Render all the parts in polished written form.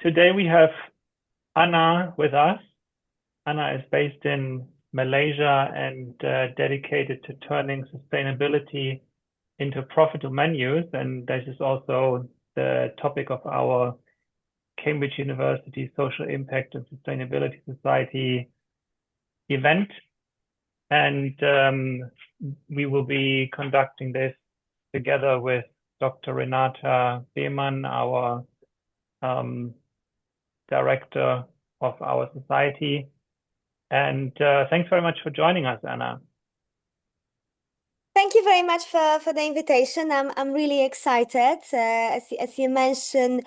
Today we have Anna with us. Anna is based in Malaysia and dedicated to turning sustainability into profitable menus. And this is also the topic of our Cambridge University Social Impact and Sustainability Society event. And we will be conducting this together with Dr. Renata Behmann, our director of our society. And thanks very much for joining us, Anna. Thank you very much for the invitation. I'm really excited. As you mentioned,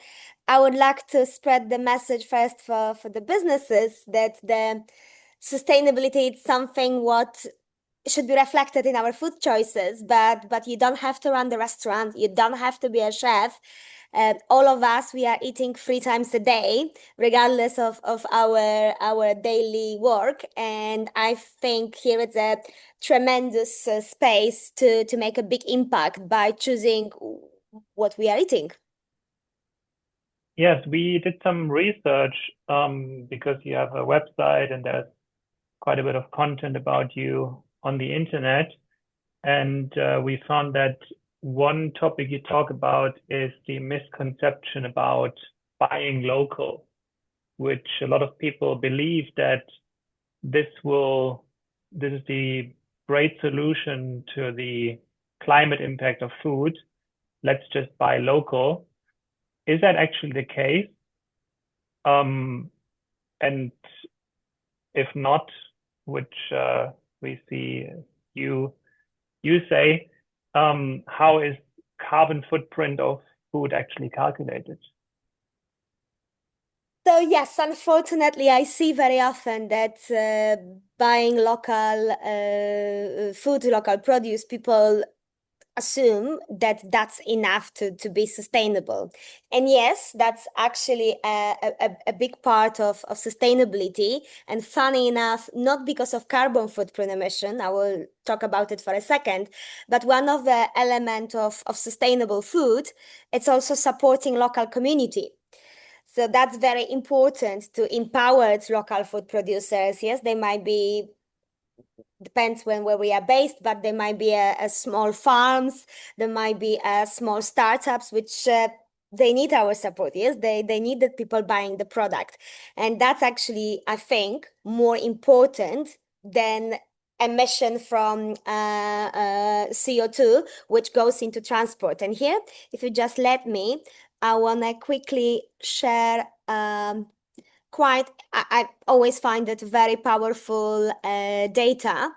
I would like to spread the message first for the businesses that the sustainability is something what should be reflected in our food choices, but you don't have to run the restaurant, you don't have to be a chef. All of us, we are eating 3 times a day, regardless of our daily work. And I think here it's a tremendous space to make a big impact by choosing what we are eating. Yes, we did some research because you have a website and there's quite a bit of content about you on the internet. And we found that one topic you talk about is the misconception about buying local, which a lot of people believe that this is the great solution to the climate impact of food. Let's just buy local. Is that actually the case? And if not, which we see you say, how is carbon footprint of food actually calculated? So yes, unfortunately, I see very often that buying local food, local produce, people assume that that's enough to be sustainable. And yes, that's actually a big part of sustainability. And funny enough, not because of carbon footprint emission, I will talk about it for a second, but one of the elements of sustainable food, it's also supporting local community. So that's very important to empower local food producers. Yes, they might be, depends where we are based, but there might be a small farms, there might be small startups, which they need our support. Yes, they need the people buying the product. And that's actually, I think, more important than emission from CO2, which goes into transport. And here, if you just let me, I want to quickly share I always find it very powerful data.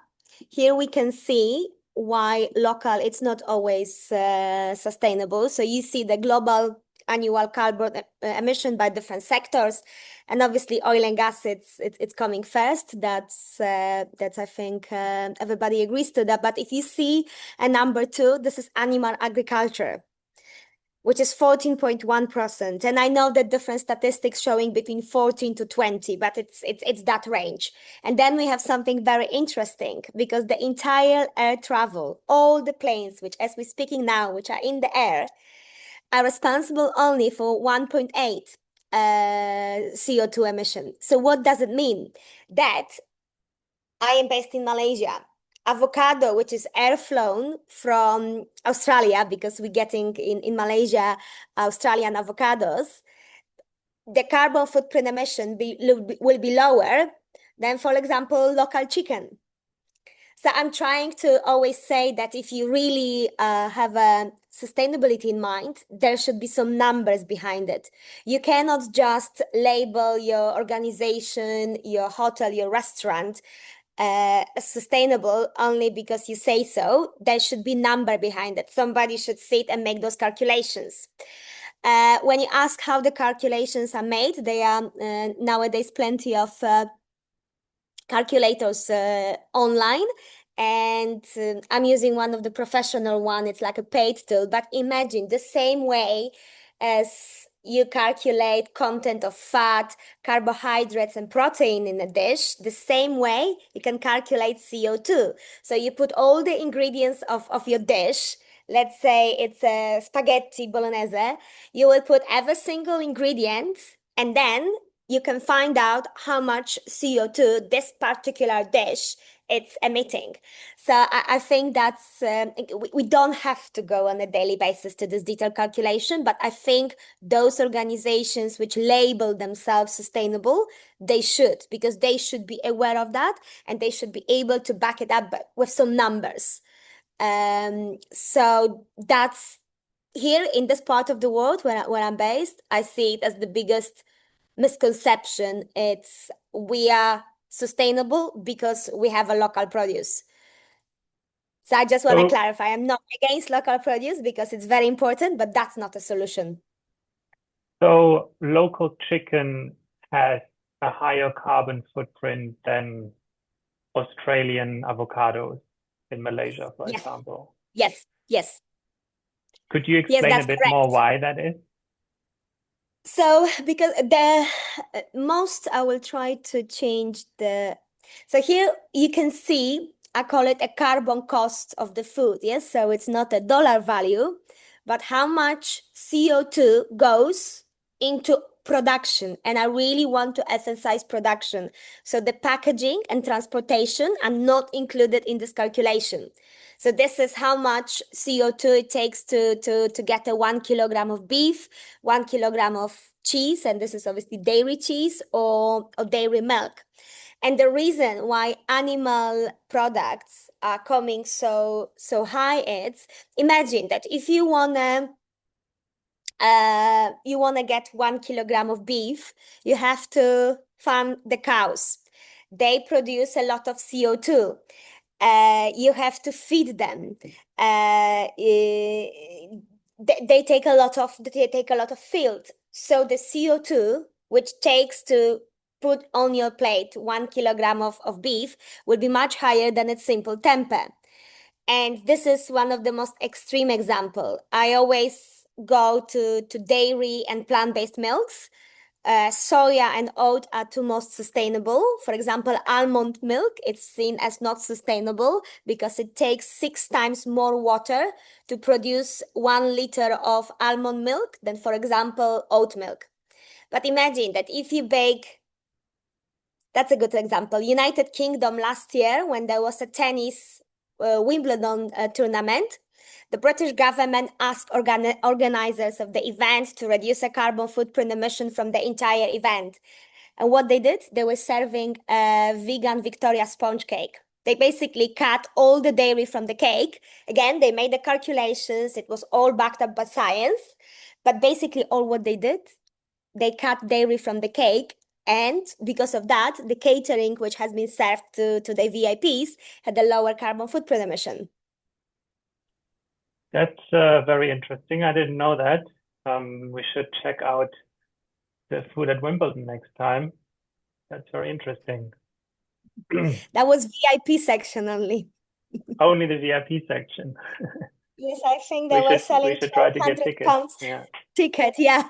Here we can see why local, it's not always sustainable. So you see the global annual carbon emission by different sectors, and obviously oil and gas, it's coming first. That's I think everybody agrees to that. But if you see a number 2, this is animal agriculture, which is 14.1%. And I know that different statistics showing between 14 to 20, but it's that range. And then we have something very interesting, because the entire air travel, all the planes, which as we're speaking now, which are in the air, are responsible only for 1.8 CO2 emission. So what does it mean? That I am based in Malaysia. Avocado, which is air flown from Australia, because we're getting in Malaysia Australian avocados, the carbon footprint emission will be lower than, for example, local chicken. So I'm trying to always say that if you really have a sustainability in mind, there should be some numbers behind it. You cannot just label your organization, your hotel, your restaurant sustainable only because you say so. There should be number behind it. Somebody should sit and make those calculations. When you ask how the calculations are made, there are nowadays plenty of calculators online, and I'm using one of the professional one. It's like a paid tool, but imagine the same way as you calculate content of fat, carbohydrates, and protein in a dish, the same way you can calculate CO2. So you put all the ingredients of your dish. Let's say it's a spaghetti bolognese. You will put every single ingredient And then you can find out how much CO2 this particular dish it's emitting. So I think that's we don't have to go on a daily basis to this detailed calculation, but I think those organizations which label themselves sustainable, they should, because they should be aware of that and they should be able to back it up with some numbers. So that's here in this part of the world where I'm based, I see it as the biggest misconception. It's we are sustainable because we have a local produce. So I just want to clarify, I'm not against local produce because it's very important, but that's not a solution. So local chicken has a higher carbon footprint than Australian avocados in Malaysia, for Yes, example. yes, yes. Could you Yes, explain a that's bit correct. more why that is? So because the most, I will try to change the, so here you can see, I call it a carbon cost of the food. Yes, so it's not a dollar value, but how much CO2 goes into production. And I really want to emphasize production. So the packaging and transportation are not included in this calculation. So this is how much CO2 it takes to get a 1 kilogram of beef, 1 kilogram of cheese, and this is obviously dairy cheese or dairy milk. And the reason why animal products are coming so high is, imagine that if you wanna get 1 kilogram of beef, you have to farm the cows. They produce a lot of CO2. You have to feed them. They take a lot of field. So the CO2, which takes to put on your plate 1 kilogram of beef, will be much higher than its simple tempeh. And this is one of the most extreme example. I always go to dairy and plant-based milks. Soya and oat are two most sustainable. For example, almond milk, it's seen as not sustainable because it takes 6 times more water to produce 1 liter of almond milk than, for example, oat milk. But imagine that if you bake, that's a good example. United Kingdom last year, when there was a tennis Wimbledon tournament, the British government asked organizers of the event to reduce a carbon footprint emission from the entire event. And what they did, they were serving a vegan Victoria sponge cake. They basically cut all the dairy from the cake. Again, they made the calculations. It was all backed up by science. But basically, all what they did, they cut dairy from the cake. And because of that, the catering, which has been served to the VIPs, had a lower carbon footprint emission. That's very interesting. I didn't know that. We should check out the food at Wimbledon next time. That's very interesting. That was VIP section only. Only the VIP section. Yes, I think they were selling we should try to get 1,200 tickets. pounds Yeah. ticket. Yeah.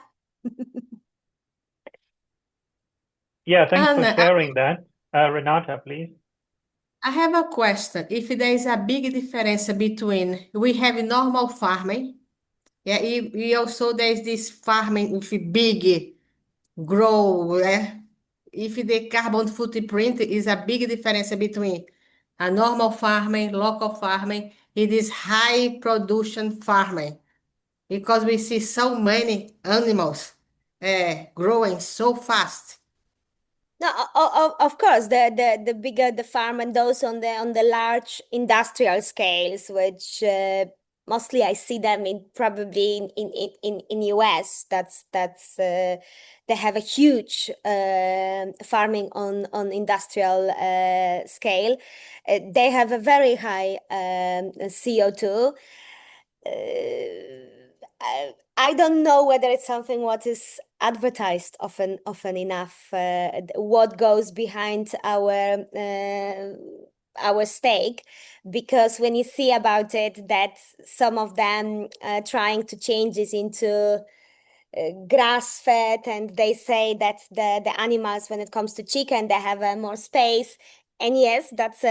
Yeah, thanks for Anna, sharing that. Renata, please. I have a question. If there is a big difference between we have normal farming, yeah, we also there is this farming with big grow, if the carbon footprint is a big difference between a normal farming, local farming, it is high production farming because we see so many animals growing so fast. No, of course, the bigger the farm and those on the large industrial scales, which mostly I see them in probably in US. They have a huge farming on industrial scale. They have a very high CO2. I don't know whether it's something what is advertised often enough. What goes behind our stake, because when you see about it, that some of them trying to change this into grass fed, and they say that the animals, when it comes to chicken, they have more space. And yes, that's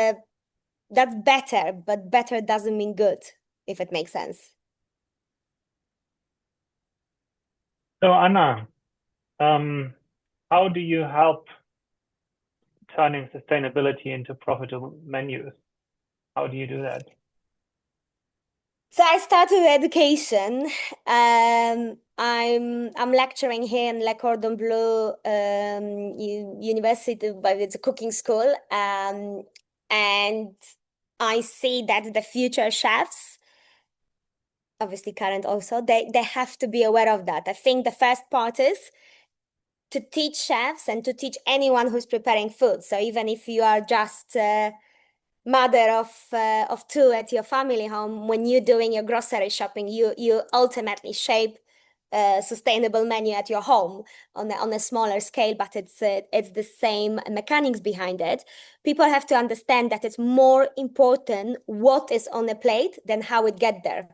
better, but better doesn't mean good, if it makes sense. So Anna, how do you help turning sustainability into profitable menus? How do you do that? So I started with education. I'm lecturing here in Le Cordon Bleu University, but it's a cooking school. And I see that the future chefs, obviously current also, they have to be aware of that. I think the first part is to teach chefs and to teach anyone who's preparing food. So even if you are just mother of two at your family home, when you're doing your grocery shopping, you ultimately shape a sustainable menu at your home on a smaller scale, but it's the same mechanics behind it. People have to understand that it's more important what is on a plate than how it get there.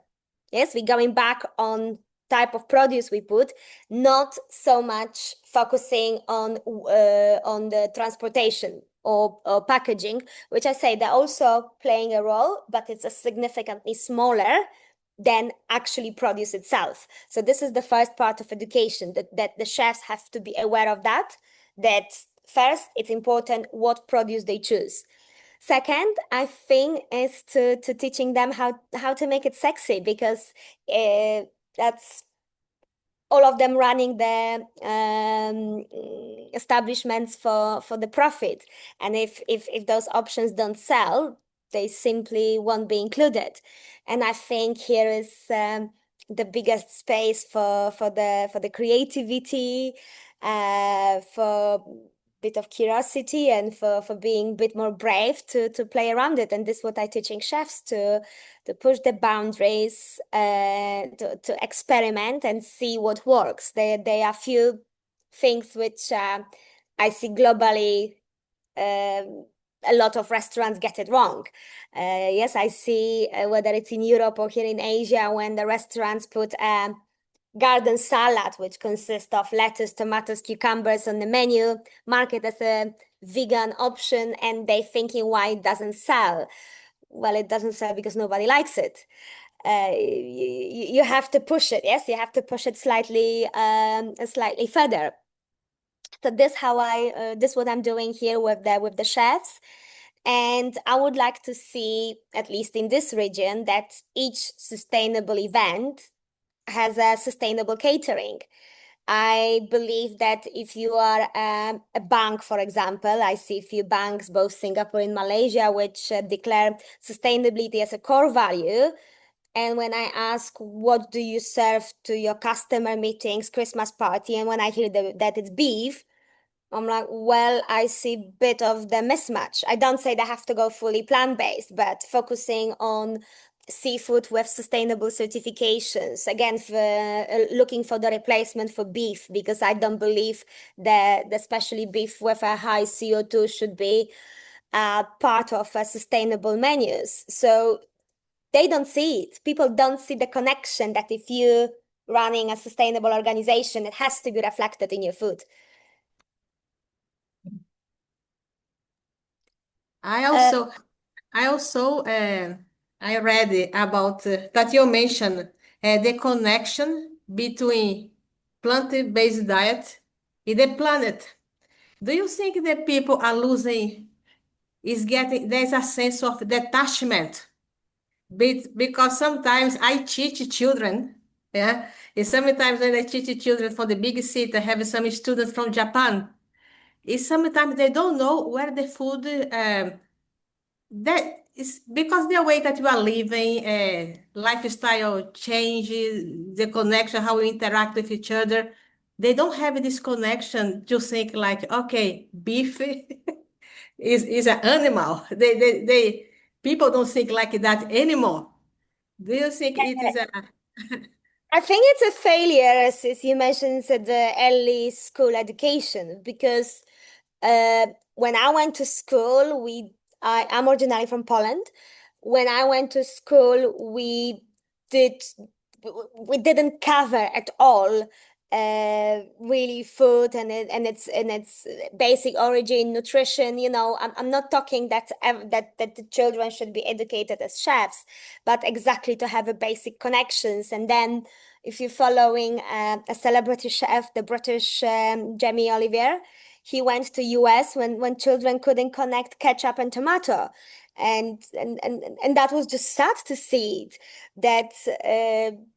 Yes, we're going back on type of produce we put, not so much focusing on the transportation or packaging, which I say they're also playing a role, but it's a significantly smaller than actually produce itself. So this is the first part of education, that the chefs have to be aware of that first, it's important what produce they choose. Second, I think is to teaching them how to make it sexy, because that's all of them running the establishments for the profit. And if those options don't sell, they simply won't be included. And I think here is the biggest space for the creativity, for bit of curiosity, and for being a bit more brave to play around it. And this is what I'm teaching chefs to push the boundaries, to experiment and see what works. There are few things which I see globally. A lot of restaurants get it wrong. Yes, I see whether it's in Europe or here in Asia, when the restaurants put garden salad, which consists of lettuce, tomatoes, cucumbers on the menu, market as a vegan option, and they thinking why it doesn't sell. Well, it doesn't sell because nobody likes it. You have to push it. Yes, you have to push it slightly further. So this what I'm doing here with the chefs. And I would like to see, at least in this region, that each sustainable event has a sustainable catering. I believe that if you are a bank, for example, I see a few banks, both Singapore and Malaysia, which declare sustainability as a core value. And when I ask, what do you serve to your customer meetings, Christmas party, and when I hear that it's beef, I'm like, well, I see a bit of the mismatch. I don't say they have to go fully plant-based, but focusing on seafood with sustainable certifications. Again, looking for the replacement for beef, because I don't believe that especially beef with a high CO2 should be part of sustainable menus. So they don't see it. People don't see the connection that if you're running a sustainable organization, it has to be reflected in your food. I also, I also, I read about that you mentioned the connection between plant-based diet and the planet. Do you think that people are losing, there's a sense of detachment? Because sometimes I teach children, yeah, and sometimes when I teach children from the big city, I have some students from Japan. Is sometimes they don't know where the food that is because the way that you are living, lifestyle changes, the connection, how we interact with each other. They don't have this connection to think like, okay, beef is an animal. They people don't think like that anymore. Do you think it is a I think it's a failure, as you mentioned, at the early school education, because when I went to school, I'm originally from Poland. When I went to school, did we didn't cover at all really food and its basic origin, nutrition. I'm not talking that the children should be educated as chefs, but exactly to have a basic connections. And then if you're following a celebrity chef, the British Jamie Oliver, he went to US when children couldn't connect ketchup and tomato. And that was just sad to see it, that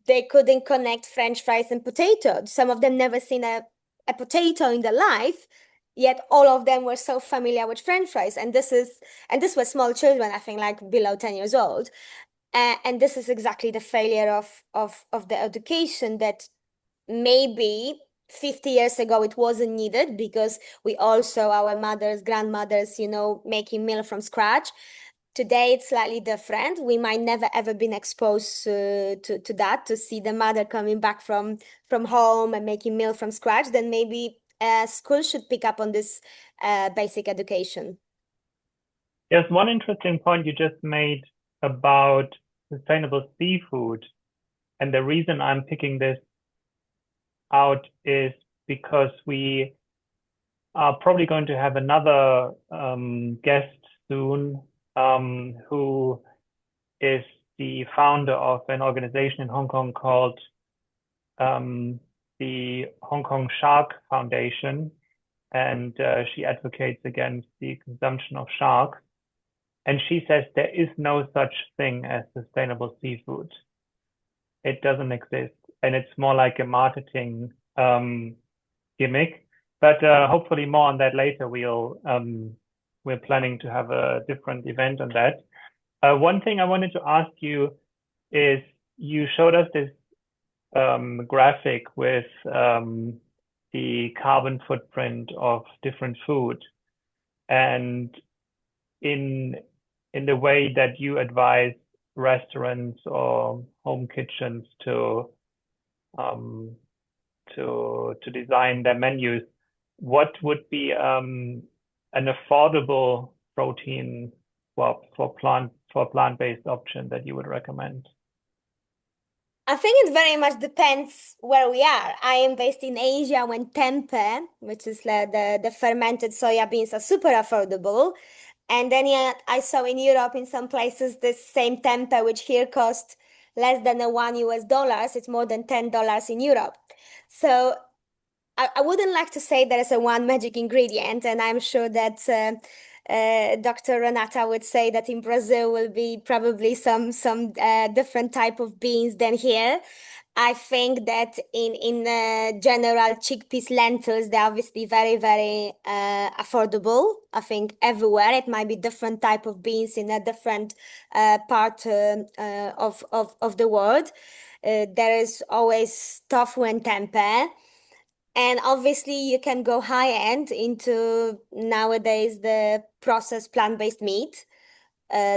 they couldn't connect French fries and potato. Some of them never seen a potato in their life, yet all of them were so familiar with French fries. And this were small children, I think, like below 10 years old. And this is exactly the failure of the education, that maybe 50 years ago it wasn't needed, because we also, our mothers, grandmothers, making meal from scratch. Today it's slightly different. We might never ever been exposed to that, to see the mother coming back from home and making meal from scratch. Then maybe school should pick up on this basic education. There's one interesting point you just made about sustainable seafood. And the reason I'm picking this out is because we are probably going to have another guest soon who is the founder of an organization in Hong Kong called the Hong Kong Shark Foundation. And she advocates against the consumption of sharks. And she says there is no such thing as sustainable seafood. It doesn't exist. And it's more like a marketing gimmick. But hopefully more on that later. We're planning to have a different event on that. One thing I wanted to ask you is, you showed us this graphic with the carbon footprint of different food. And in the way that you advise restaurants or home kitchens to design their menus, what would be an affordable protein for plant-based option that you would recommend? I think it very much depends where we are. I am based in Asia, when tempeh, which is the fermented soya beans, are super affordable. And then yet I saw in Europe, in some places, this same tempeh, which here costs less than $1, it's more than $10 in Europe. So I wouldn't like to say there is a one magic ingredient, and I'm sure that Dr. Renata would say that in Brazil will be probably some different type of beans than here. I think that in general, chickpeas, lentils, they're obviously very, very affordable. I think everywhere it might be different type of beans in a different part of the world. There is always tofu and tempeh. And obviously you can go high end into nowadays the processed plant-based meat.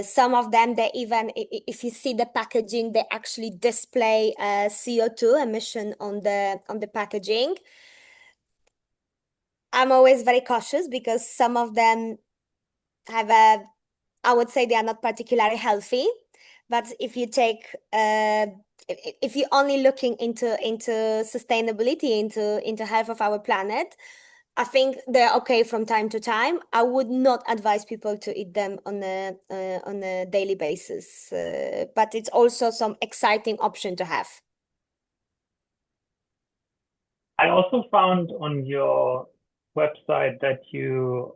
Some of them, they even, if you see the packaging, they actually display CO2 emission on the packaging. I'm always very cautious because some of them have I would say they are not particularly healthy. But if you take if you're only looking into sustainability, into health of our planet, I think they're okay from time to time. I would not advise people to eat them on a daily basis, but it's also some exciting option to have. I also found on your website that you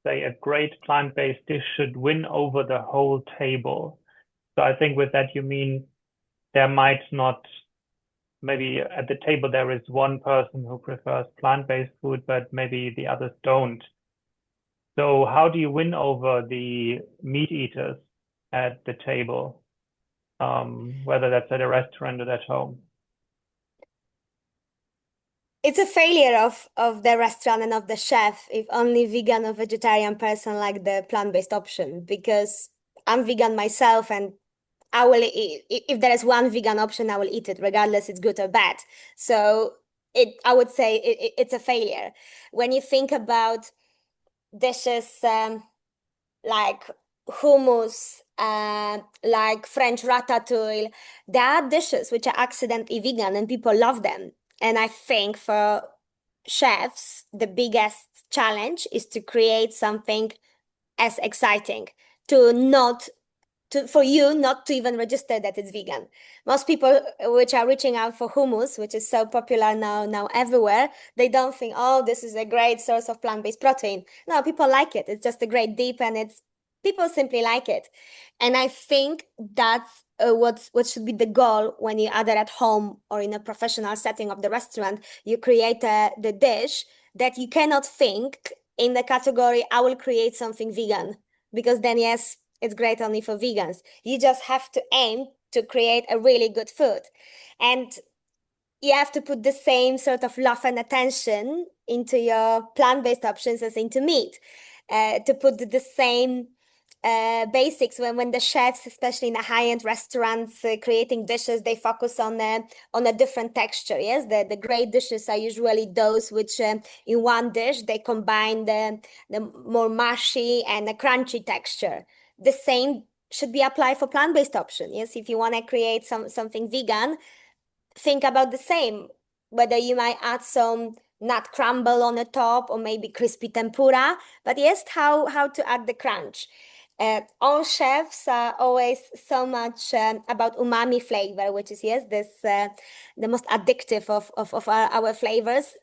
say a great plant-based dish should win over the whole table. So I think with that you mean there might not, maybe at the table there is one person who prefers plant-based food, but maybe the others don't. So how do you win over the meat eaters at the table, whether that's at a restaurant or at home? It's a failure of the restaurant and of the chef if only vegan or vegetarian person like the plant-based option, because I'm vegan myself, and I will eat, if there is one vegan option, I will eat it regardless it's good or bad. So I would say it's a failure. When you think about dishes like hummus, like French ratatouille, there are dishes which are accidentally vegan and people love them. And I think for chefs, the biggest challenge is to create something as exciting, to not for you not to even register that it's vegan. Most people which are reaching out for hummus, which is so popular now everywhere, they don't think, oh, this is a great source of plant-based protein. No, people like it. It's just a great dip, and it's people simply like it. And I think that's what should be the goal when you either at home or in a professional setting of the restaurant, you create the dish that you cannot think in the category, I will create something vegan, because then yes, it's great only for vegans. You just have to aim to create a really good food. And you have to put the same sort of love and attention into your plant-based options as into meat. To put the same basics when the chefs, especially in the high-end restaurants, creating dishes, they focus on a different texture. Yes, the great dishes are usually those which in one dish they combine the more mushy and a crunchy texture. The same should be applied for plant-based option. Yes, if you want to create something vegan, think about the same, whether you might add some nut crumble on the top or maybe crispy tempura, but yes, how to add the crunch. All chefs are always so much about umami flavor, which is yes, this the most addictive of our flavors.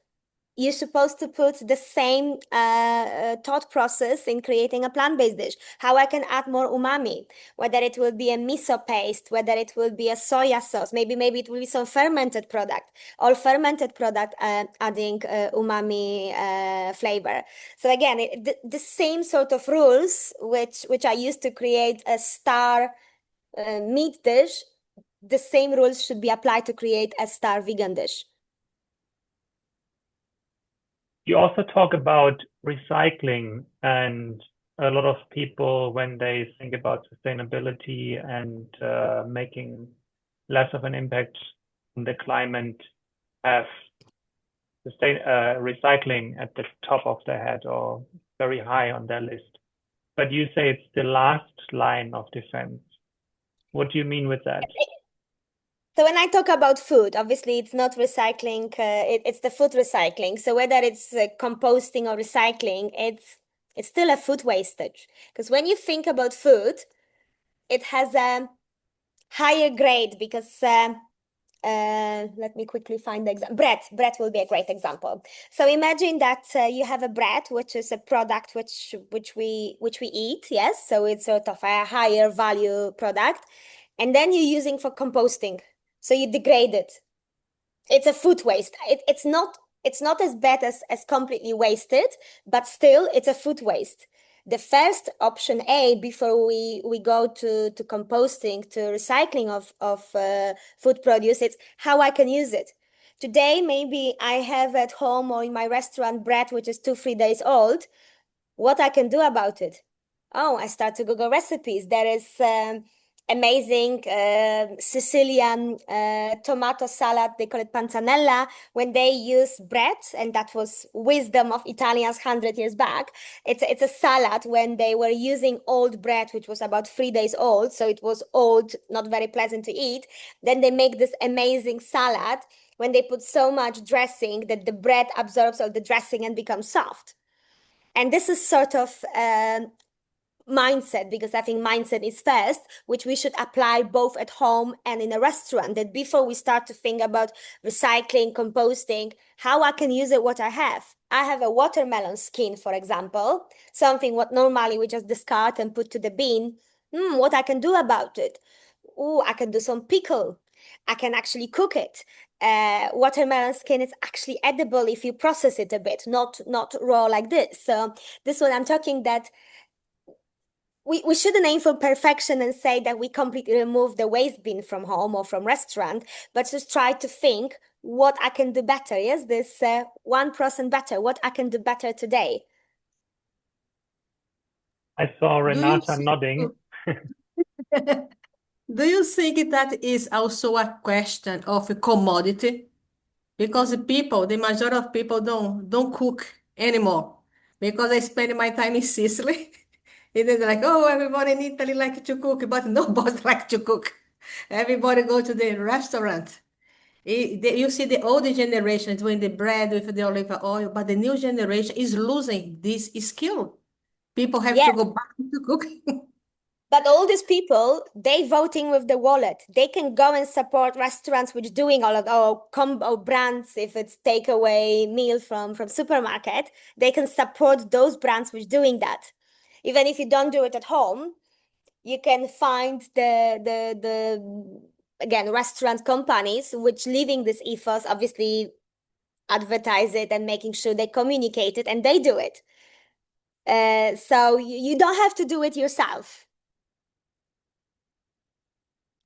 You're supposed to put the same thought process in creating a plant-based dish. How I can add more umami, whether it will be a miso paste, whether it will be a soya sauce, maybe it will be some fermented product, all fermented product adding umami flavor. So again, the same sort of rules which are used to create a star meat dish, the same rules should be applied to create a star vegan dish. You also talk about recycling, and a lot of people, when they think about sustainability and making less of an impact on the climate, have recycling at the top of their head or very high on their list. But you say it's the last line of defense. What do you mean with that? So when I talk about food, obviously it's not recycling, it's the food recycling. So whether it's composting or recycling, it's still a food wastage. Because when you think about food, it has a higher grade because let me quickly find the example. Bread will be a great example. So imagine that you have a bread, which is a product which we eat, yes. So it's sort of a higher value product, and then you're using for composting. So you degrade it. It's a food waste. It's not as bad as completely wasted, but still it's a food waste. The first option A before we go to composting, to recycling of food produce, it's how I can use it. Today, maybe I have at home or in my restaurant bread which is 2-3 days old. What I can do about it? Oh, I start to Google recipes. There is amazing Sicilian tomato salad. They call it panzanella. When they use bread, and that was wisdom of Italians 100 years back. It's a salad when they were using old bread, which was about 3 days old. So it was old, not very pleasant to eat. Then they make this amazing salad when they put so much dressing that the bread absorbs all the dressing and becomes soft. And this is sort of mindset, because I think mindset is first, which we should apply both at home and in a restaurant, that before we start to think about recycling, composting, how I can use it, what I have. I have a watermelon skin, for example, something what normally we just discard and put to the bin. What I can do about it? Oh, I can do some pickle. I can actually cook it. Watermelon skin is actually edible if you process it a bit, not raw like this. So this is what I'm talking, that we shouldn't aim for perfection and say that we completely remove the waste bin from home or from restaurant, but just try to think what I can do better. Yes, this 1% better, what I can do better today. I saw Do you Renata think, nodding. do you think that is also a question of a commodity? Because the majority of people don't cook anymore. Because I spend my time in Sicily. It is like, oh, everybody in Italy like to cook, but nobody like to cook. Everybody go to the restaurant. You see the older generation doing the bread with the olive oil, but the new generation is losing this skill. People have to Yes, go back to cooking. but all these people, they voting with the wallet. They can go and support restaurants which doing all of or combo brands. If it's takeaway meal from supermarket, they can support those brands which doing that. Even if you don't do it at home, you can find the again restaurant companies which leaving this ethos, obviously advertise it and making sure they communicate it, and they do it. So you don't have to do it yourself.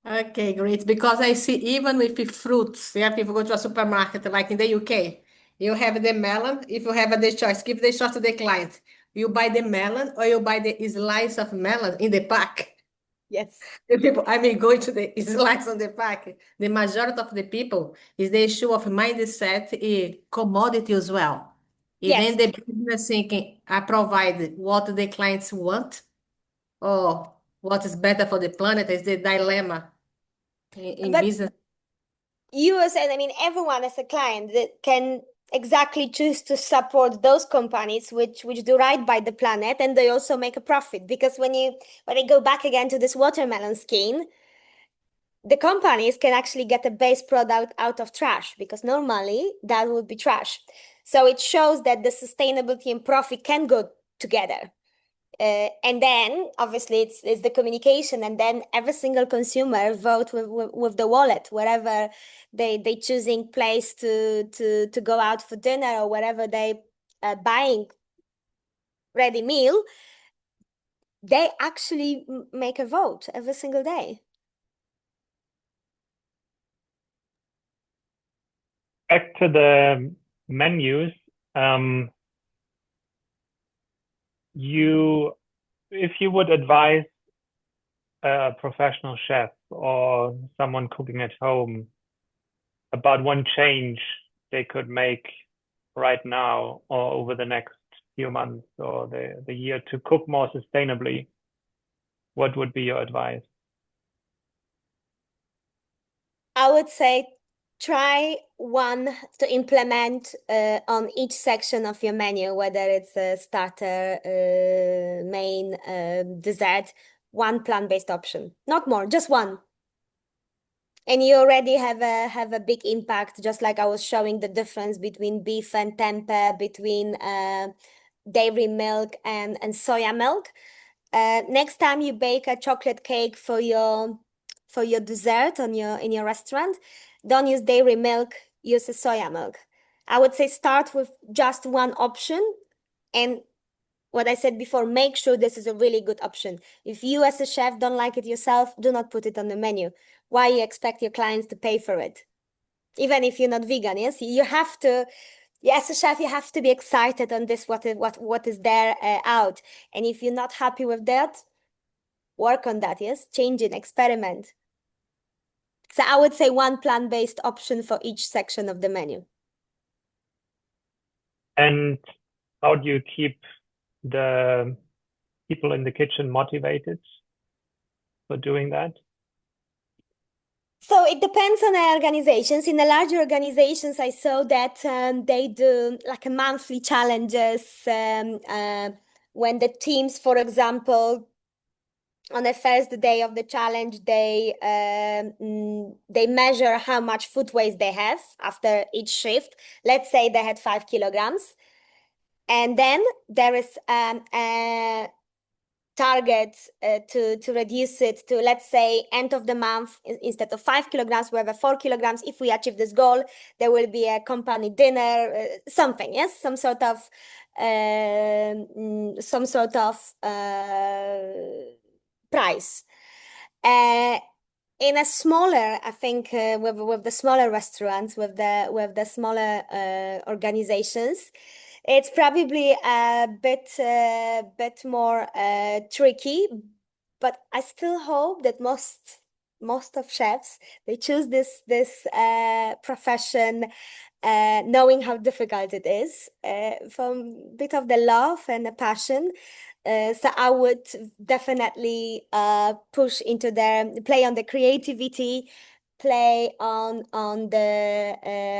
Okay, great. Because I see even with the fruits, yeah, people go to a supermarket like in the UK, you have the melon. If you have the choice, give the choice to the client. You buy the melon or you buy the slice of melon in the pack. Yes. The people, I mean, going to the slice on the pack. The majority of the people is the issue of mindset and commodity as well. And Yes. then the business thinking, I provide what the clients want or what is better for the planet is the dilemma in But business. you as and I mean everyone as a client that can exactly choose to support those companies which do right by the planet, and they also make a profit, because when I go back again to this watermelon scheme, the companies can actually get a base product out of trash, because normally that would be trash. So it shows that the sustainability and profit can go together. And then obviously it's the communication, and then every single consumer vote with the wallet, wherever they choosing place to go out for dinner, or wherever they buying ready meal, they actually make a vote every single day. Back to the menus, um, if you would advise a professional chef or someone cooking at home about one change they could make right now or over the next few months or the year to cook more sustainably, what would be your advice? I would say try one to implement on each section of your menu, whether it's a starter, main, dessert, one plant-based option, not more, just one. And you already have a big impact, just like I was showing the difference between beef and tempeh, between dairy milk and soya milk. Next time you bake a chocolate cake for your dessert in your restaurant, don't use dairy milk, use a soya milk. I would say start with just one option, and what I said before, make sure this is a really good option. If you as a chef don't like it yourself, do not put it on the menu. Why you expect your clients to pay for it? Even if you're not vegan, yes, you have to. Yeah, as a chef, you have to be excited on this. What is there out, and if you're not happy with that, work on that. Yes, change it, experiment. So I would say one plant-based option for each section of the menu. And how do you keep the people in the kitchen motivated for doing that? So it depends on the organizations. In the larger organizations, I saw that they do like a monthly challenges when the teams, for example, on the first day of the challenge, they measure how much food waste they have after each shift. Let's say they had 5 kilograms, and then there is a target to reduce it to, let's say, end of the month, instead of 5 kilograms, we have 4 kilograms. If we achieve this goal, there will be a company dinner, something, yes, some sort of price. In a smaller, I think, with the smaller restaurants, with the smaller organizations, it's probably a bit more tricky, but I still hope that most of chefs, they choose this profession, knowing how difficult it is, from a bit of the love and the passion. So I would definitely push into play on the creativity, play on the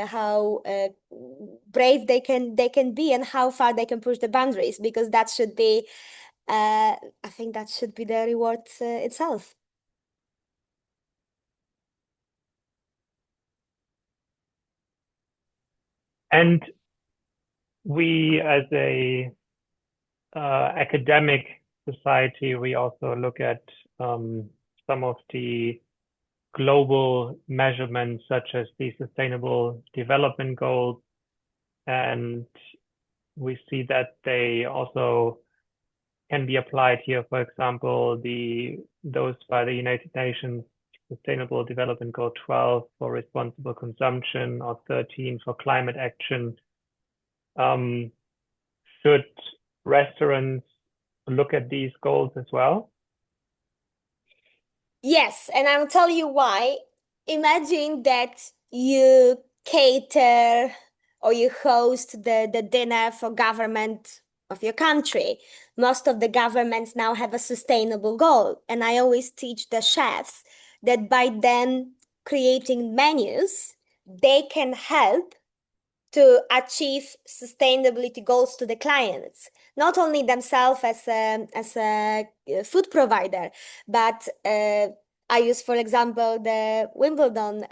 how brave they can be and how far they can push the boundaries, because that should be I think that should be the reward itself. And we, as a academic society, we also look at some of the global measurements, such as the Sustainable Development Goals, and we see that they also can be applied here. For example, those by the United Nations, Sustainable Development Goal 12 for responsible consumption, or 13 for climate action. Should restaurants look at these goals as well? Yes, and I'll tell you why. Imagine that you cater or you host the dinner for government of your country. Most of the governments now have a sustainable goal. And I always teach the chefs that by then creating menus, they can help to achieve sustainability goals to the clients, not only themselves as a food provider, but I use, for example, the Wimbledon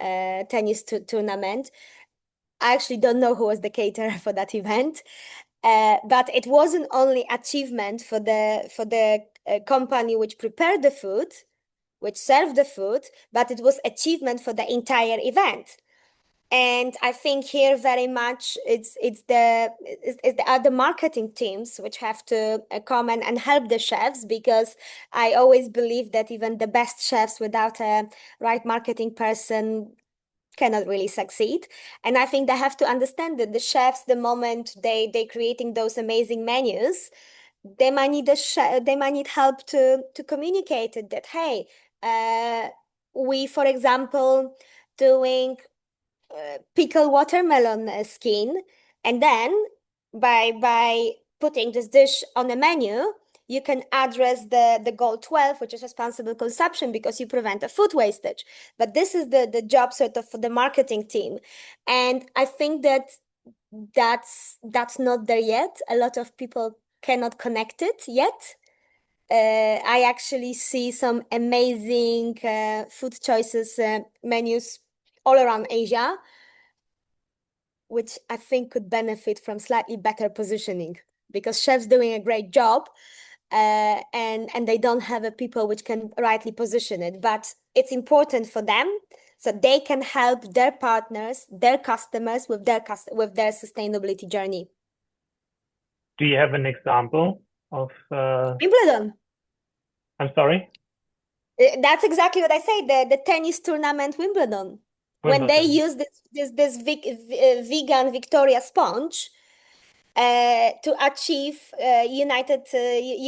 tennis tournament. I actually don't know who was the caterer for that event, but it wasn't only achievement for the company which prepared the food, which served the food, but it was achievement for the entire event. And I think here very much it's the other marketing teams which have to come and help the chefs, because I always believe that even the best chefs without a right marketing person cannot really succeed. And I think they have to understand that the chefs, the moment they creating those amazing menus, they might need they might need help to communicate it, that hey, we, for example, doing pickle watermelon skin, and then by putting this dish on the menu, you can address the goal 12, which is responsible consumption, because you prevent a food wastage. But this is the job sort of for the marketing team, and I think that that's not there yet. A lot of people cannot connect it yet. I actually see some amazing food choices menus all around Asia, which I think could benefit from slightly better positioning, because chefs doing a great job, and they don't have a people which can rightly position it. But it's important for them so they can help their partners, their customers with their sustainability journey. Do you have an example of? Wimbledon. I'm sorry. That's exactly what I say. The tennis tournament Wimbledon. When they use this vegan Victoria sponge to achieve United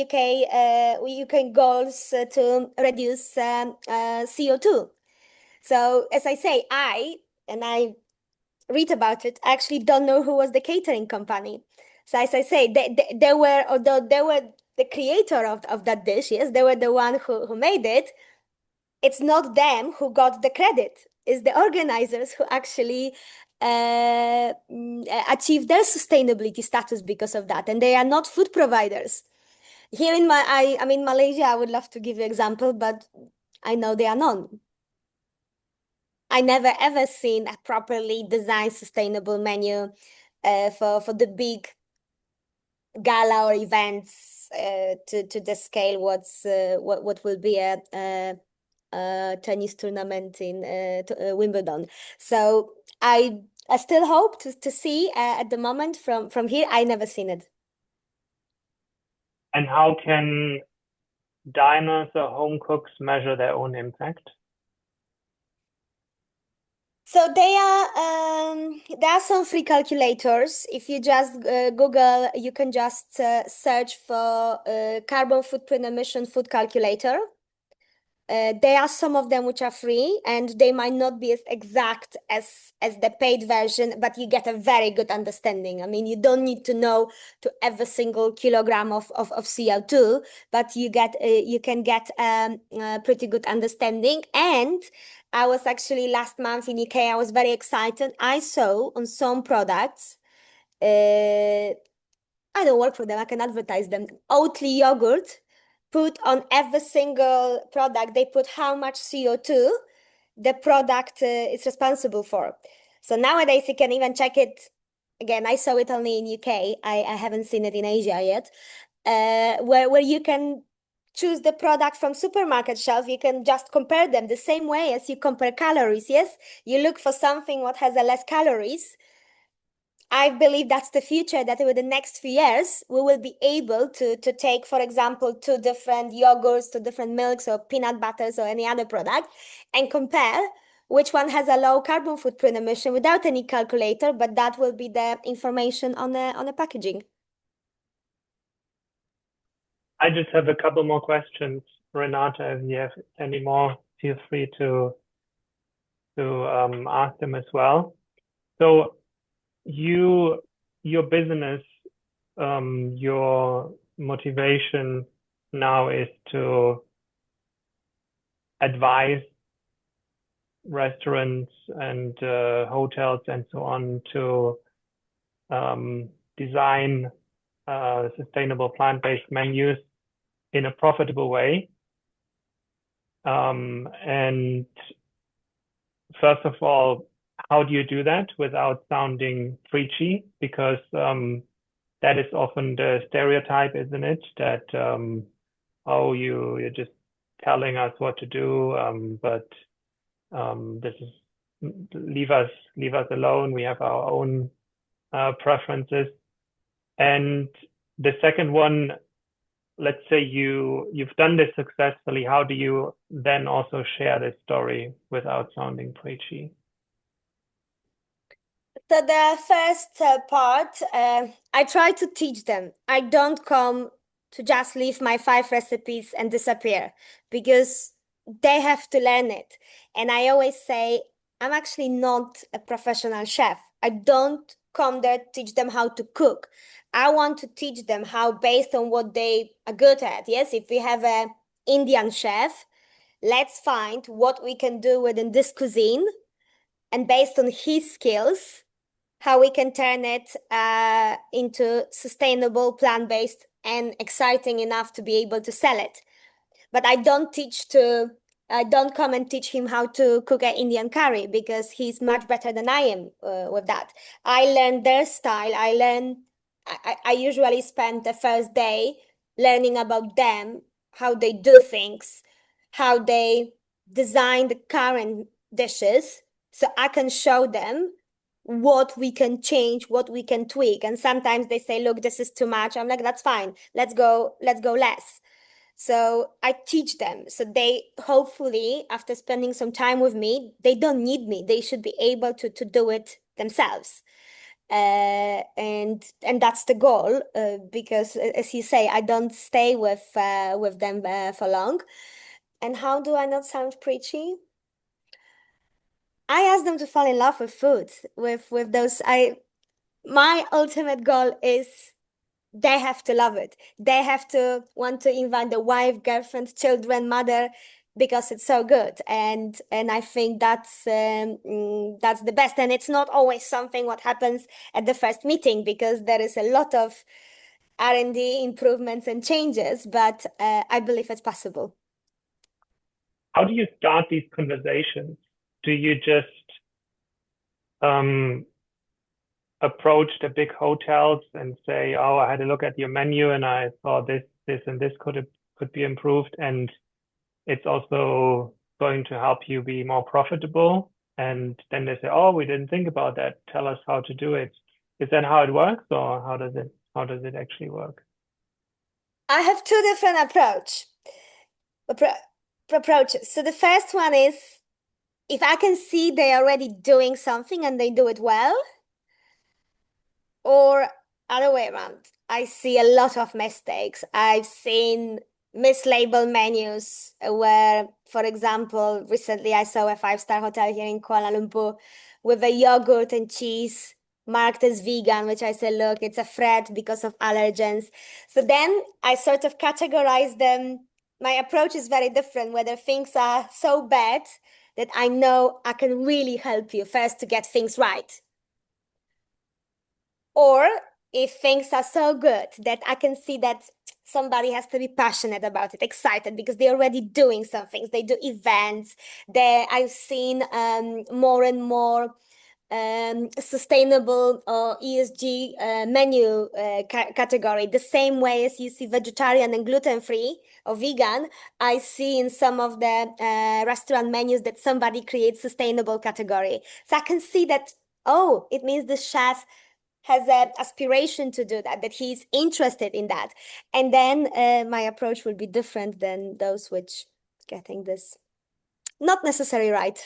UK goals to reduce CO2. So as I say, I read about it. I actually don't know who was the catering company. So as I say, they were, although they were the creator of that dish, yes, they were the one who made it. It's not them who got the credit. It's the organizers who actually achieve their sustainability status because of that, and they are not food providers. Here in Malaysia, I would love to give you an example, but I know they are none. I never ever seen a properly designed sustainable menu for the big gala or events to the scale what will be a tennis tournament in Wimbledon. So I still hope to see at the moment from here. I never seen it. And how can diners or home cooks measure their own impact? So there are some free calculators. If you just Google, you can just search for carbon footprint emission food calculator. There are some of them which are free, and they might not be as exact as the paid version, but you get a very good understanding. I mean, you don't need to know to every single kilogram of CO2, but you can get a pretty good understanding. And I was actually last month in UK. I was very excited. I saw on some products, I don't work for them, I can advertise them. Oatly yogurt, put on every single product, they put how much CO2 the product is responsible for. So nowadays you can even check it. Again, I saw it only in UK. I haven't seen it in Asia yet. Where you can choose the product from supermarket shelf, you can just compare them the same way as you compare calories. Yes, you look for something what has a less calories. I believe that's the future, that over the next few years, we will be able to take, for example, two different yogurts, two different milks or peanut butters or any other product and compare which one has a low carbon footprint emission without any calculator, but that will be the information on the packaging. I just have a couple more questions. Renata, if you have any more, feel free to ask them as well. So your business, your motivation now is to advise restaurants and hotels and so on to design sustainable plant-based menus in a profitable way. And first of all, how do you do that without sounding preachy? Because that is often the stereotype, isn't it? That oh, you're just telling us what to do, but this is leave us alone. We have our own preferences. And the second one, let's say you've done this successfully. How do you then also share this story without sounding preachy? So the first part, I try to teach them. I don't come to just leave my 5 recipes and disappear, because they have to learn it. And I always say, I'm actually not a professional chef. I don't come there to teach them how to cook. I want to teach them how, based on what they are good at. Yes, if we have an Indian chef, let's find what we can do within this cuisine, and based on his skills, how we can turn it into sustainable, plant-based, and exciting enough to be able to sell it. But I don't come and teach him how to cook an Indian curry, because he's much better than I am with that. I learn their style. I usually spend the first day learning about them, how they do things, how they design the current dishes, so I can show them what we can change, what we can tweak. And sometimes they say, look, this is too much. I'm like, that's fine. Let's go less. So I teach them. So they, hopefully, after spending some time with me, they don't need me. They should be able to do it themselves. And that's the goal, because as you say, I don't stay with them for long. And how do I not sound preachy? I ask them to fall in love with food, with those. My ultimate goal is they have to love it. They have to want to invite the wife, girlfriend, children, mother, because it's so good. And I think that's the best. And it's not always something what happens at the first meeting, because there is a lot of R&D improvements and changes, but I believe it's possible. How do you start these conversations? Do you just approach the big hotels and say, oh, I had a look at your menu and I saw this, and this could be improved, and it's also going to help you be more profitable? And then they say, oh, we didn't think about that. Tell us how to do it. Is that how it works, or how does it actually work? I have 2 different approaches. So the first one is, if I can see they're already doing something and they do it well, or other way around, I see a lot of mistakes. I've seen mislabeled menus where, for example, recently I saw a 5-star hotel here in Kuala Lumpur with a yogurt and cheese marked as vegan, which I said, look, it's a threat because of allergens. So then I sort of categorize them. My approach is very different, whether things are so bad that I know I can really help you first to get things right. Or if things are so good that I can see that somebody has to be passionate about it, excited, because they're already doing some things. They do events. I've seen more and more sustainable or ESG menu category. The same way as you see vegetarian and gluten-free or vegan, I see in some of the restaurant menus that somebody creates sustainable category. So I can see that, oh, it means the chef has an aspiration to do that, that he's interested in that. And then my approach will be different than those which getting this not necessarily right.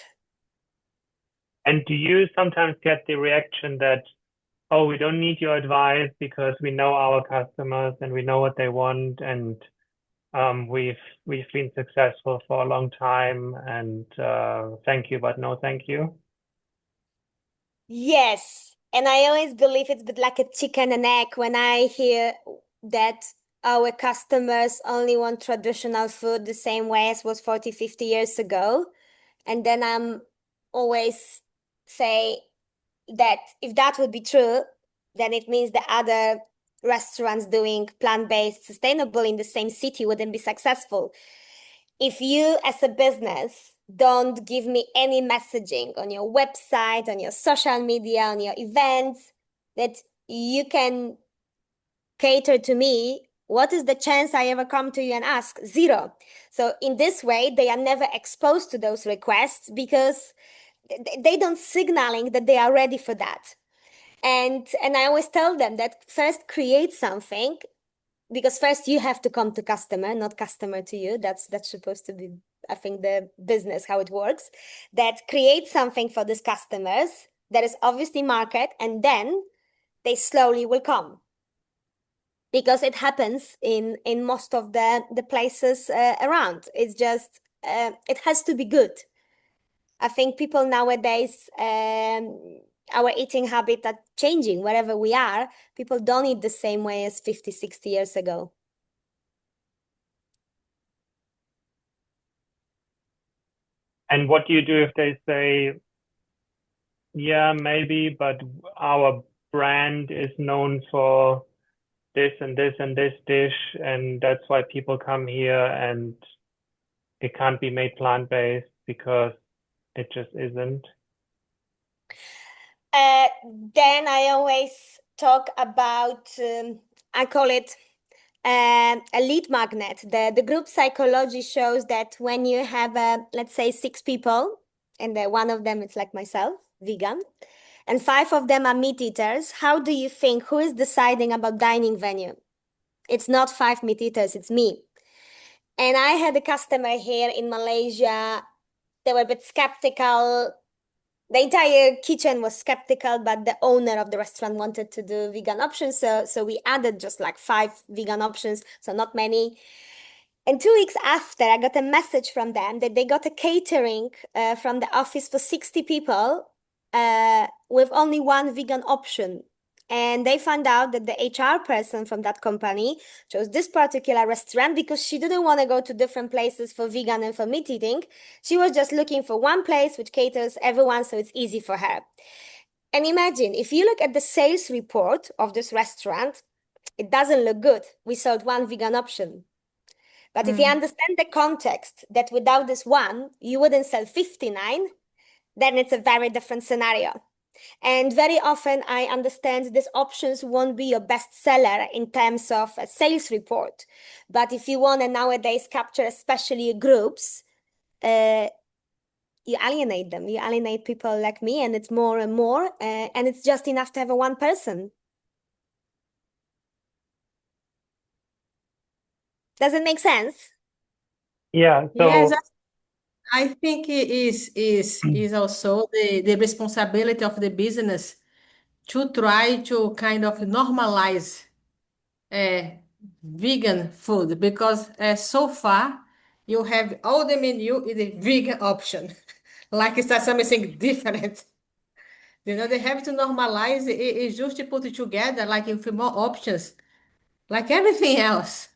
And do you sometimes get the reaction that, oh, we don't need your advice because we know our customers and we know what they want, and we've been successful for a long time, and thank you, but no thank you? Yes. And I always believe it's a bit like a chicken and egg when I hear that our customers only want traditional food the same way as was 40, 50 years ago. And then I'm always say that if that would be true, then it means the other restaurants doing plant-based sustainable in the same city wouldn't be successful. If you as a business don't give me any messaging on your website, on your social media, on your events, that you can cater to me, what is the chance I ever come to you and ask? Zero. So in this way, they are never exposed to those requests because they don't signaling that they are ready for that. And I always tell them that first create something, because first you have to come to customer, not customer to you. That's supposed to be, I think, the business, how it works. That create something for these customers that is obviously market, and then they slowly will come. Because it happens in most of the places around. It's just, it has to be good. I think people nowadays, our eating habit are changing wherever we are. People don't eat the same way as 50, 60 years ago. And what do you do if they say, yeah, maybe, but our brand is known for this and this and this dish, and that's why people come here, and it can't be made plant-based because it just isn't? Then I always talk about, I call it a lead magnet. The group psychology shows that when you have, let's say, 6 people, and one of them is like myself, vegan, and 5 of them are meat eaters, how do you think who is deciding about dining venue? It's not 5 meat eaters, it's me. And I had a customer here in Malaysia. They were a bit skeptical. The entire kitchen was skeptical, but the owner of the restaurant wanted to do vegan options. So we added just like 5 vegan options, so not many. And 2 weeks after, I got a message from them that they got a catering from the office for 60 people with only 1 vegan option. And they found out that the HR person from that company chose this particular restaurant because she didn't want to go to different places for vegan and for meat eating. She was just looking for one place which caters everyone, so it's easy for her. And imagine, if you look at the sales report of this restaurant, it doesn't look good. We sold 1 vegan option. But if you understand the context that without this one, you wouldn't sell 59, then it's a very different scenario. And very often I understand these options won't be your best seller in terms of a sales report. But if you want to nowadays capture especially groups, you alienate them. You alienate people like me, and it's more and more, and it's just enough to have a 1 person. Does it make sense? Yeah, Yes, so I think it is also the responsibility of the business to try to kind of normalize uh, vegan food because so far you have all the menu is a vegan option, like it's not something different. You know, they have to normalize it, it's just to put it together like with more options, like everything else.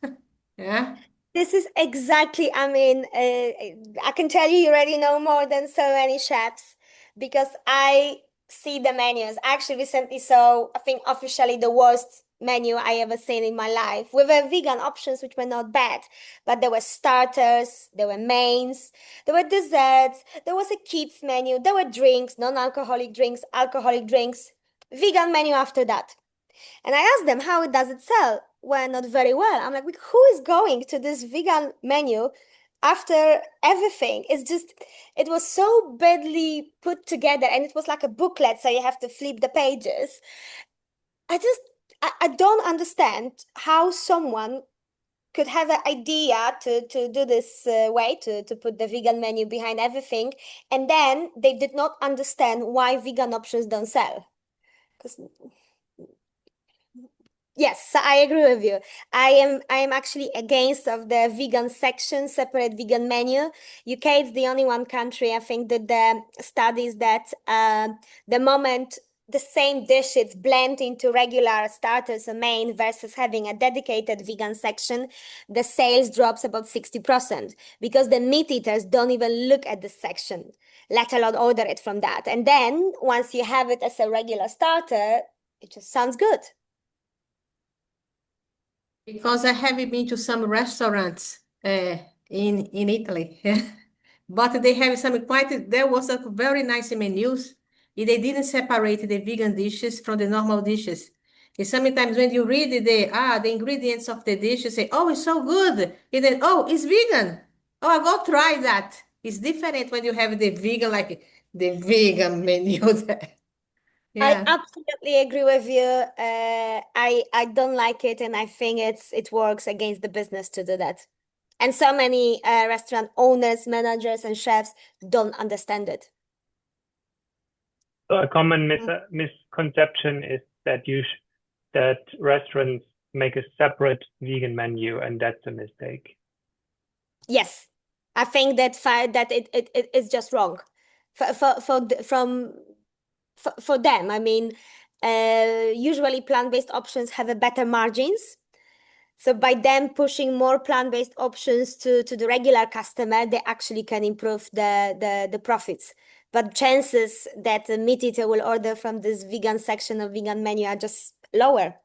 Yeah. This is exactly, I mean, I can tell you already know more than so many chefs because I see the menus. I actually recently saw, I think, officially the worst menu I ever seen in my life with vegan options, which were not bad, but there were starters, there were mains, there were desserts, there was a kids menu, there were drinks, non-alcoholic drinks, alcoholic drinks, vegan menu after that. And I asked them how does it sell? Well, not very well. I'm like, who is going to this vegan menu after everything? It was so badly put together, and it was like a booklet, so you have to flip the pages. I just, I don't understand how someone could have an idea to do this way, to put the vegan menu behind everything, and then they did not understand why vegan options don't sell. Because yes, I agree with you. I am actually against of the vegan section, separate vegan menu. UK is the only one country I think that the studies that the moment the same dishes blend into regular starters and main versus having a dedicated vegan section, the sales drops about 60% because the meat eaters don't even look at the section, let alone order it from that. And then once you have it as a regular starter, it just sounds good. Because I have been to some restaurants in Italy, but they have some quite. There was a very nice menus. They didn't separate the vegan dishes from the normal dishes. And sometimes when you read the ingredients of the dish, you say, "Oh, it's so good," and then, "Oh, it's vegan. Oh, I go try that." It's different when you have the vegan, like the vegan menu there. I Yeah. absolutely agree with you. I don't like it, and I think it works against the business to do that. And so many restaurant owners, managers, and chefs don't understand it. So a common misconception is that that restaurants make a separate vegan menu, and that's a mistake. Yes, I think that it is just wrong for them. I mean, usually plant-based options have a better margins. So by them pushing more plant-based options to the regular customer, they actually can improve the profits. But chances that a meat eater will order from this vegan section of vegan menu are just lower.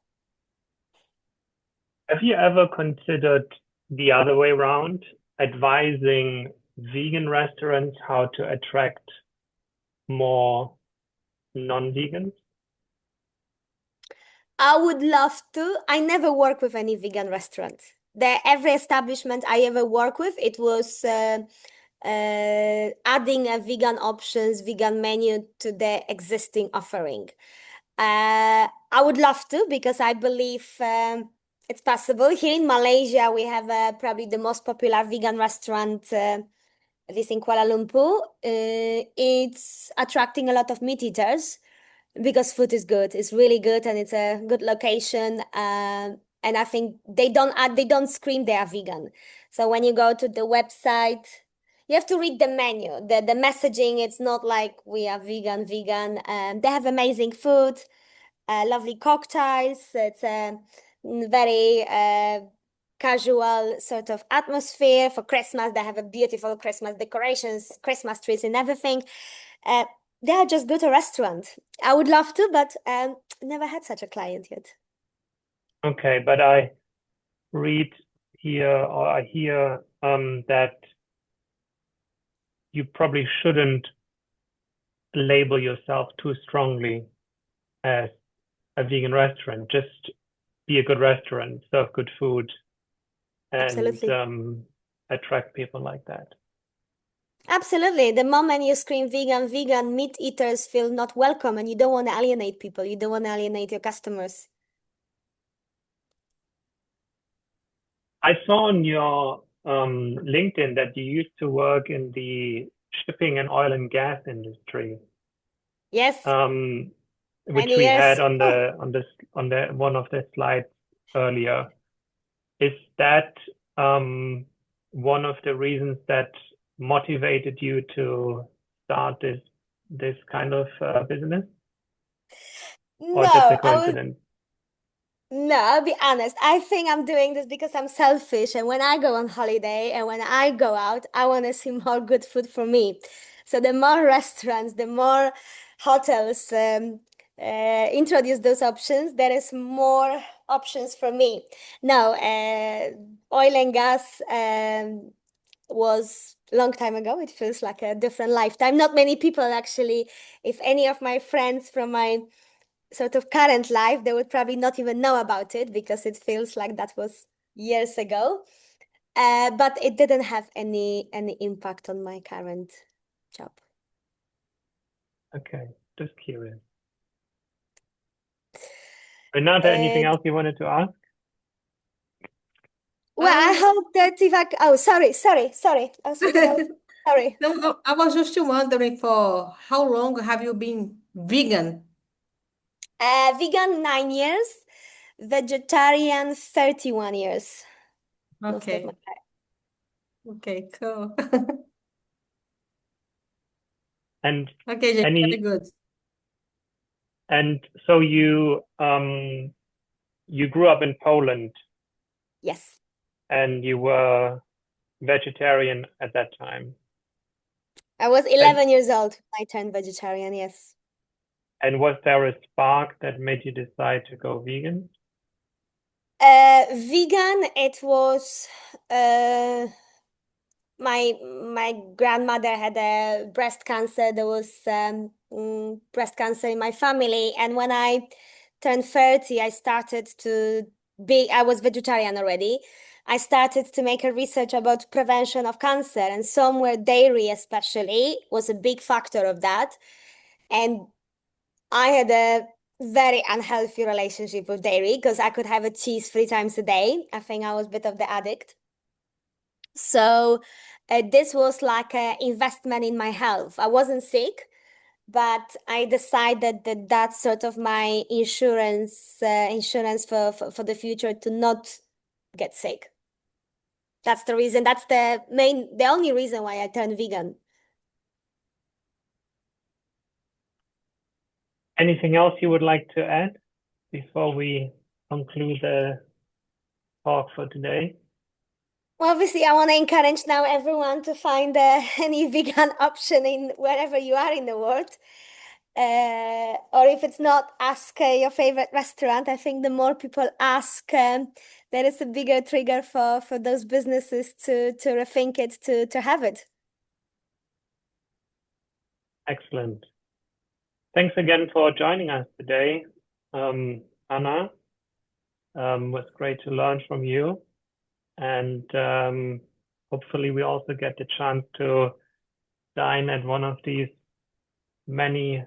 Have you ever considered the other way around, advising vegan restaurants how to attract more non-vegans? I would love to. I never work with any vegan restaurant. Every establishment I ever work with, it was adding a vegan options, vegan menu to the existing offering. I would love to because I believe it's possible. Here in Malaysia, we have probably the most popular vegan restaurant, at least in Kuala Lumpur. It's attracting a lot of meat eaters because food is good. It's really good, and it's a good location. And I think they don't scream they are vegan. So when you go to the website, you have to read the menu. The messaging, it's not like we are vegan. They have amazing food, lovely cocktails. It's a very casual sort of atmosphere for Christmas. They have a beautiful Christmas decorations, Christmas trees and everything. Uh, they are just good a restaurant. I would love to, but never had such a client yet. Okay, but I read here or I hear that you probably shouldn't label yourself too strongly as a vegan restaurant. Just be a good restaurant, serve good food, and Absolutely. attract people like that. Absolutely. The moment you scream vegan, meat eaters feel not welcome, and you don't want to alienate people. You don't want to alienate your customers. I saw on your LinkedIn that you used to work in the shipping and oil and gas industry, Yes, which many we years. had on the one of the slides earlier. Is that one of the reasons that motivated you to start this kind of business, or just No, a coincidence? No, I'll be honest. I think I'm doing this because I'm selfish. And when I go on holiday and when I go out, I want to see more good food for me. So the more restaurants, the more hotels introduce those options, there is more options for me. Now, oil and gas was a long time ago. It feels like a different lifetime. Not many people actually, if any of my friends from my sort of current life, they would probably not even know about it because it feels like that was years ago. But it didn't have any impact on my current job. Okay, just curious. Renata, anything else you wanted to ask? Well, I hope that if I... Oh, sorry. I was thinking I was... Sorry. No, I was just wondering for how long have you been vegan? Vegan 9 years, vegetarian 31 years. Most of my Okay. life. Okay, cool. And Okay, Jane, very good. and so you grew up in Poland Yes. and you were vegetarian at that time. I was 11 years old when I turned vegetarian, yes. And was there a spark that made you decide to go vegan? Vegan, it was my grandmother had a breast cancer. There was breast cancer in my family, and when I turned 30, I was vegetarian already. I started to make a research about prevention of cancer, and somewhere dairy especially was a big factor of that. And I had a very unhealthy relationship with dairy because I could have a cheese 3 times a day. I think I was a bit of the addict. So this was like an investment in my health. I wasn't sick, but I decided that that's sort of my insurance for the future to not get sick. That's the reason. That's the only reason why I turned vegan. Anything else you would like to add before we conclude the talk for today? Well, obviously, I want to encourage now everyone to find any vegan option in wherever you are in the world. Or if it's not, ask your favorite restaurant. I think the more people ask, there is a bigger trigger for those businesses to rethink it, to have it. Excellent. Thanks again for joining us today, Anna. Was great to learn from you. And hopefully we also get the chance to dine at one of these many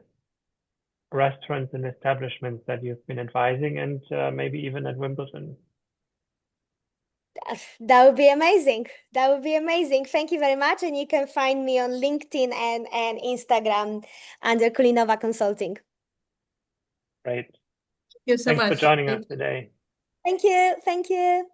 restaurants and establishments that you've been advising, and maybe even at Wimbledon. That would be amazing. That would be amazing. Thank you very much. And you can find me on LinkedIn and Instagram under Kulinova Consulting. Great. Thank you so Thanks for much. joining us today. Thank you. Thank you.